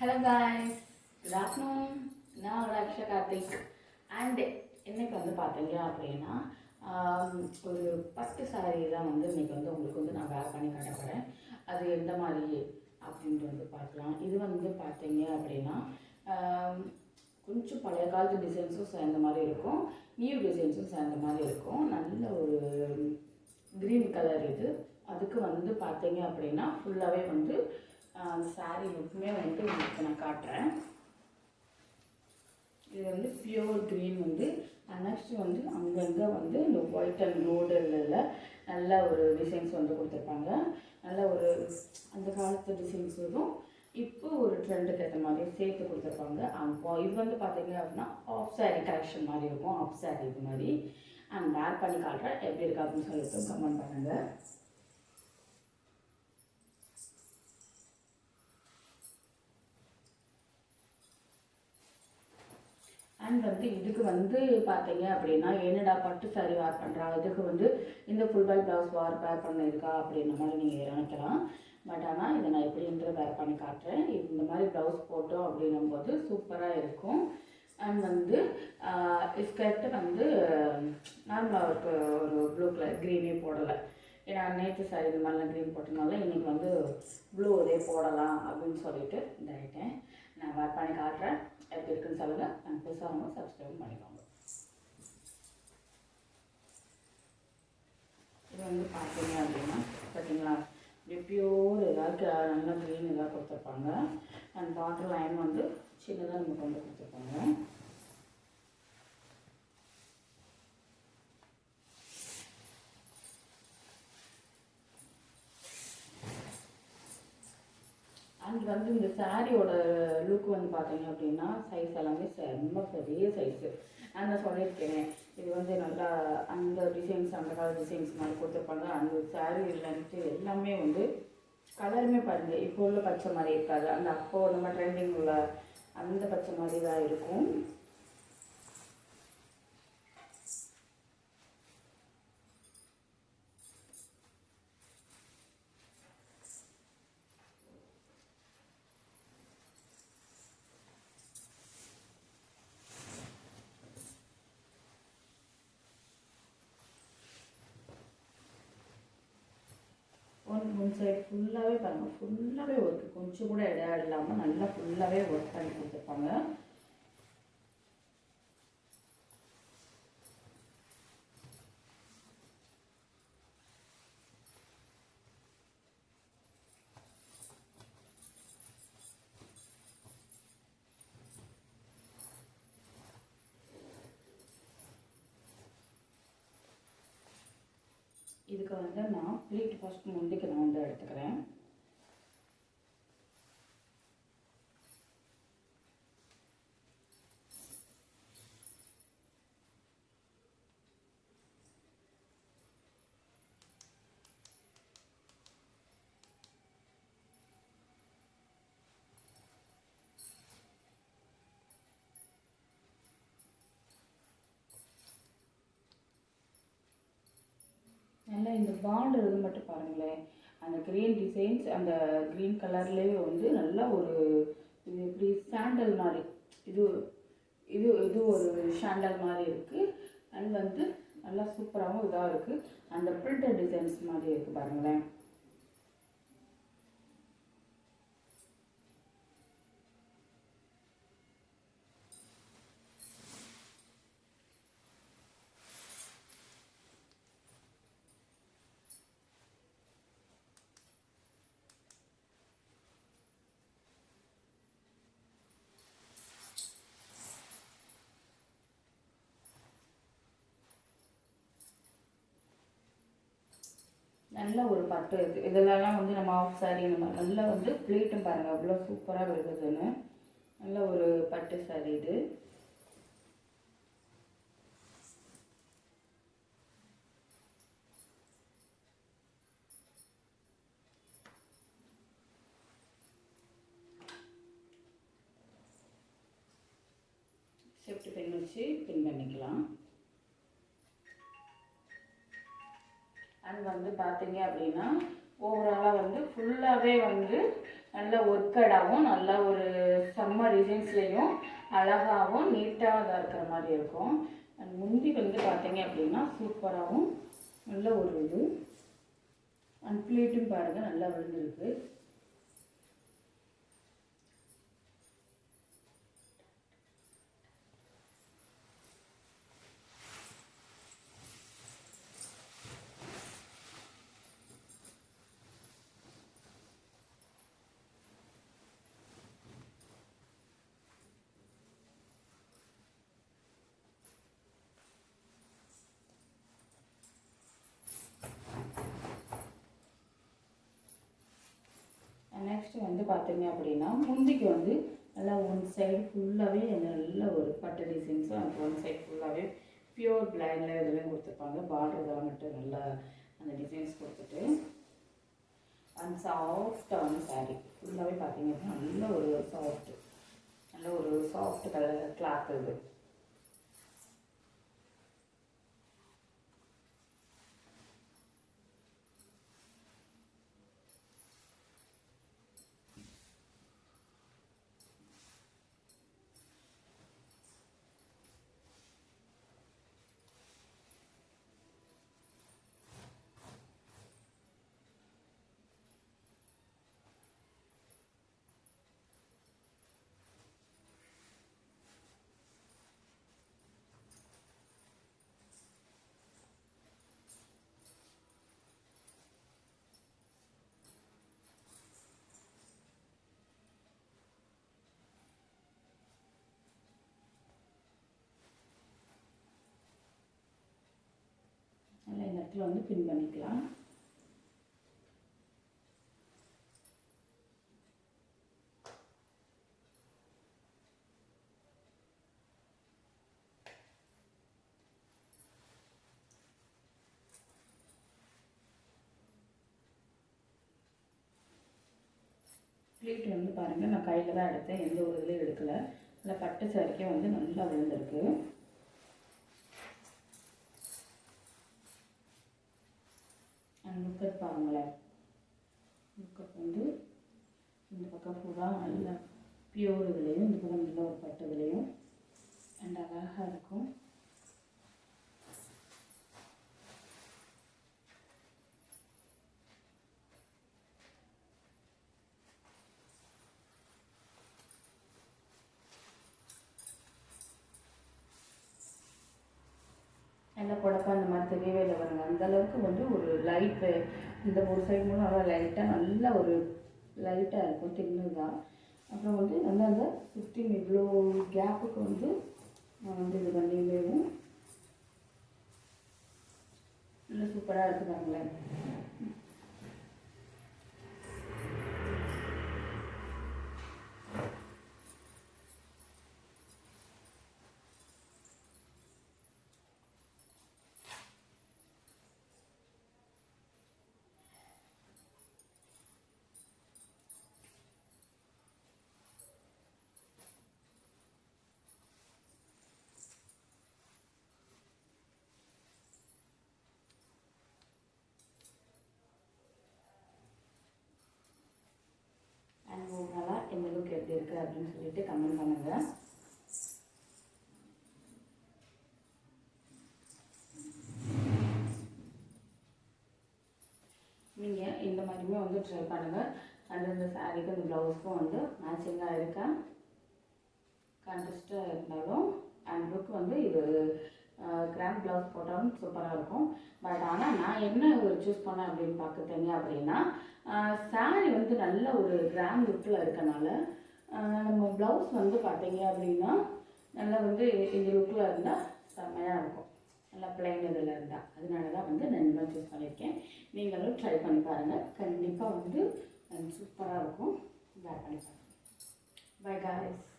Hello guys, good afternoon. நான் உங்களோட Aqsa Karthik. And இன்னைக்கு வந்து பார்த்தீங்க அப்படின்னா ஒரு பட்டு சாரீ தான் வந்து இன்னைக்கு வந்து உங்களுக்கு வந்து நான் வேர் பண்ணி காட்ட போகிறேன். அது எந்த மாதிரி அப்படின்ட்டு வந்து பார்க்கலாம். இது வந்து பார்த்தீங்க அப்படின்னா கொஞ்சம் பழைய காலத்து டிசைன்ஸும் சேர்ந்த மாதிரி இருக்கும், நியூ டிசைன்ஸும் சேர்ந்த மாதிரி இருக்கும். நல்ல ஒரு க்ரீன் கலர் இது. அதுக்கு வந்து பார்த்தீங்க அப்படின்னா ஃபுல்லாகவே வந்து சாரீ லுக்குமே வந்து உங்களுக்கு நான் காட்டுறேன். இது வந்து பியூர் க்ரீன் வந்து நெக்ஸ்ட் வந்து அங்கங்கே வந்து இந்த ஒயிட் அண்ட் கோல்டில் நல்ல ஒரு டிசைன்ஸ் வந்து கொடுத்துருப்பாங்க. நல்ல ஒரு அந்த காலத்து டிசைன்ஸ் வரும், இப்போ ஒரு ட்ரெண்டுக்கு ஏற்ற மாதிரி சேர்த்து கொடுத்துருப்பாங்க. அப்போ இது வந்து பார்த்தீங்க அப்படின்னா ஆஃப் சாரீ கலெக்ஷன் மாதிரி இருக்கும். ஆஃப் சாரீ இது மாதிரி அண்ட் வேர் பண்ணி காட்டுறேன். எப்படி இருக்கு அப்படின்னு சொல்லிட்டு கமெண்ட் பண்ணுங்கள். அண்ட் வந்து இதுக்கு வந்து பார்த்தீங்க அப்படின்னா என்னடா பட்டு சாரீ வேர் பண்ணுறா, இதுக்கு வந்து இந்த ஃபுல் பாய் ப்ளவுஸ் வேர் பண்ணியிருக்கா அப்படின்ற மாதிரி நீங்கள் நினைக்கலாம். பட் ஆனால் இதை நான் எப்படின்றது வேர் பண்ணி காட்டுறேன். இந்த மாதிரி ப்ளவுஸ் போட்டோம் அப்படின்னும் போது சூப்பராக இருக்கும். அண்ட் வந்து ஸ்கர்ட்டு வந்து நார்மலாக ஒரு ப்ளூ கலர் க்ரீனே போடலை. ஏன்னா நேற்று சாரி இந்த மாதிரிலாம் க்ரீன் போட்டதுனால இன்றைக்கி வந்து ப்ளூ இதே போடலாம் அப்படின்னு சொல்லிட்டு இதாகிட்டேன். நான் வேர் பண்ணி காட்டுறேன். எப்படி இருக்குன்னு சொல்லுங்கள். நான் பேசாமல் சப்ஸ்கிரைப் பண்ணிக்கோங்க. இது வந்து பார்த்தீங்க அப்படின்னா பார்த்தீங்களா, இப்படி பியூர் ஏதாவது நல்லா க்ரீன் ஏதாவது கொடுத்துருப்பாங்க. அண்ட் பாட்டில் லைன் வந்து சின்னதாக நமக்கு வந்து கொடுத்துருப்பாங்க. அண்ட் வந்து இந்த சாரியோட லுக் வந்து பார்த்தீங்க அப்படின்னா சைஸ் எல்லாமே ரொம்ப பெரிய சைஸு. நான் சொல்லியிருக்கேன், இது வந்து நல்லா அந்த டிசைன்ஸ் அந்த கால டிசைன்ஸ் மாதிரி கொடுத்துருப்பாங்க. அந்த சாரீ லென்த்து எல்லாமே வந்து கலருமே பாருங்கள் இப்போ உள்ள பச்சை மாதிரி இருக்காது, அந்த அப்போது நம்ம ட்ரெண்டிங் உள்ள அந்த பச்சை மாதிரி தான் இருக்கும். ஒன் சைடு ஃபுல்லாகவே பாருங்கள், ஃபுல்லாகவே ஒர்க்கு, கொஞ்சம் கூட இடம் இல்லாமல் நல்லா ஃபுல்லாகவே ஒர்க் பண்ணி கொடுத்துருப்பாங்க. இதுக்கு வந்து நான் ப்ளீட் ஃபஸ்ட் முந்திக்கு நான் வந்து எடுத்துக்கிறேன். நல்லா இந்த பார்டர் இது மட்டும் பாருங்களேன், அந்த க்ரீன் டிசைன்ஸ் அந்த க்ரீன் கலர்லேயே வந்து நல்லா ஒரு இது இப்படி சாண்டல் மாதிரி இது இது இது ஒரு சாண்டல் மாதிரி இருக்குது. அண்ட் வந்து நல்லா சூப்பராகவும் இதாக இருக்குது. அந்த பிரிண்டட் டிசைன்ஸ் மாதிரி இருக்குது பாருங்களேன். நல்ல ஒரு பட்டு இதெல்லாம் வந்து நம்ம ஆஃப் சாரீ நம்ம நல்லா வந்து ப்ளீட்டும் பாருங்கள் அவ்வளோ சூப்பராக விழுகுதுன்னு. நல்ல ஒரு பட்டு சாரீ இது. சேஃப்டி பின் வச்சு பின் பண்ணிக்கலாம். அண்ட் வந்து பார்த்தீங்க அப்படின்னா ஓவராலாக வந்து ஃபுல்லாகவே வந்து நல்ல ஒர்க்கடாகவும் நல்ல ஒரு சம்மர் டிசைன்ஸ்லேயும் அழகாகவும் நீட்டாக தான் இருக்கிற மாதிரி இருக்கும். அண்ட் முந்தி வந்து பார்த்தீங்க அப்படின்னா சூப்பராகவும் நல்ல ஒரு இது அண்ட் ப்ளீட்டும் பாருங்கள் நல்லா விழுந்துருக்கு. நெக்ஸ்ட்டு வந்து பார்த்தீங்க அப்படின்னா முந்திக்கு வந்து நல்லா ஒன் சைடு ஃபுல்லாகவே நல்ல ஒரு பட்டு டிசைன்ஸும் அந்த ஒன் சைடு ஃபுல்லாகவே பியூர் பிளைண்டில் இதெல்லாம் கொடுத்துருப்பாங்க. பார்டர் இதெல்லாம் மட்டும் நல்லா அந்த டிசைன்ஸ் கொடுத்துட்டு அந்த சாஃப்டான சாரீ ஃபுல்லாகவே பார்த்தீங்க அப்படின்னா நல்ல ஒரு சாஃப்ட் கலர் கிளாத் இது. நல்லா இந்த இடத்துல வந்து பின் பண்ணிக்கலாம். ப்ளீட் வந்து பாருங்கள் நான் கையில் தான் எடுத்தேன், எந்த ஒரு இதுலையும் எடுக்கலை. நல்லா பட்டு சாரிக்கே வந்து நல்லா விழுந்திருக்கு. லுக்கட் பாருங்களேன், லுக்கட் வந்து இந்த பக்கம் ஃபுல்லாக நல்லா பியூர் இதுலேயும் இந்த பக்கம் நல்ல ஒரு பட்டு இதுலேயும் அண்ட் அழகாக இருக்கும். நல்லா புடப்பா இந்த மாதிரி தெரியவே இல்லை பாருங்கள். அந்தளவுக்கு வந்து ஒரு லைட் இந்த ஒரு சைடு மூலம் நல்லா லைட்டாக நல்ல ஒரு லைட்டாக இருக்கும், தின்னு தான். அப்புறம் வந்து நல்லா அந்த சுற்றி இவ்வளோ கேப்புக்கு வந்து நான் வந்து இது பண்ணிவேவும் நல்லா சூப்பராக இருக்குது பாருங்களேன். எந்த அளவுக்கு எப்படி இருக்குது அப்படின்னு சொல்லிட்டு கமெண்ட் பண்ணுங்கள். நீங்கள் இந்த மாதிரியுமே வந்து ட்ரை பண்ணுங்கள். அண்ட் இந்த சாரீக்கு இந்த ப்ளவுஸ்க்கும் வந்து மேட்சிங்காக இருக்கா, கான்ட்ராஸ்டாக இருந்தாலும் அண்ட் லுக் வந்து இது கிராண்ட் ப்ளவுஸ் போட்டாலும் சூப்பராக இருக்கும். பட் ஆனால் நான் என்ன ஒரு சூஸ் பண்ணேன் அப்படின்னு பார்த்துட்டீங்க அப்படின்னா, சாரீ வந்து நல்ல ஒரு கிராண்ட் லுக்கில் இருக்கனால நம்ம ப்ளவுஸ் வந்து பார்த்தீங்க அப்படின்னா நல்லா வந்து இந்த லுக்கில் இருந்தால் செம்மையாக இருக்கும், நல்லா பிளைன் இதில் இருந்தால். அதனால தான் வந்து நான் இந்த மாதிரி சூஸ் பண்ணியிருக்கேன். நீங்களும் ட்ரை பண்ணி பாருங்கள், கண்டிப்பாக வந்து சூப்பராக இருக்கும். வேர் பண்ணி பாருங்கள். By guys.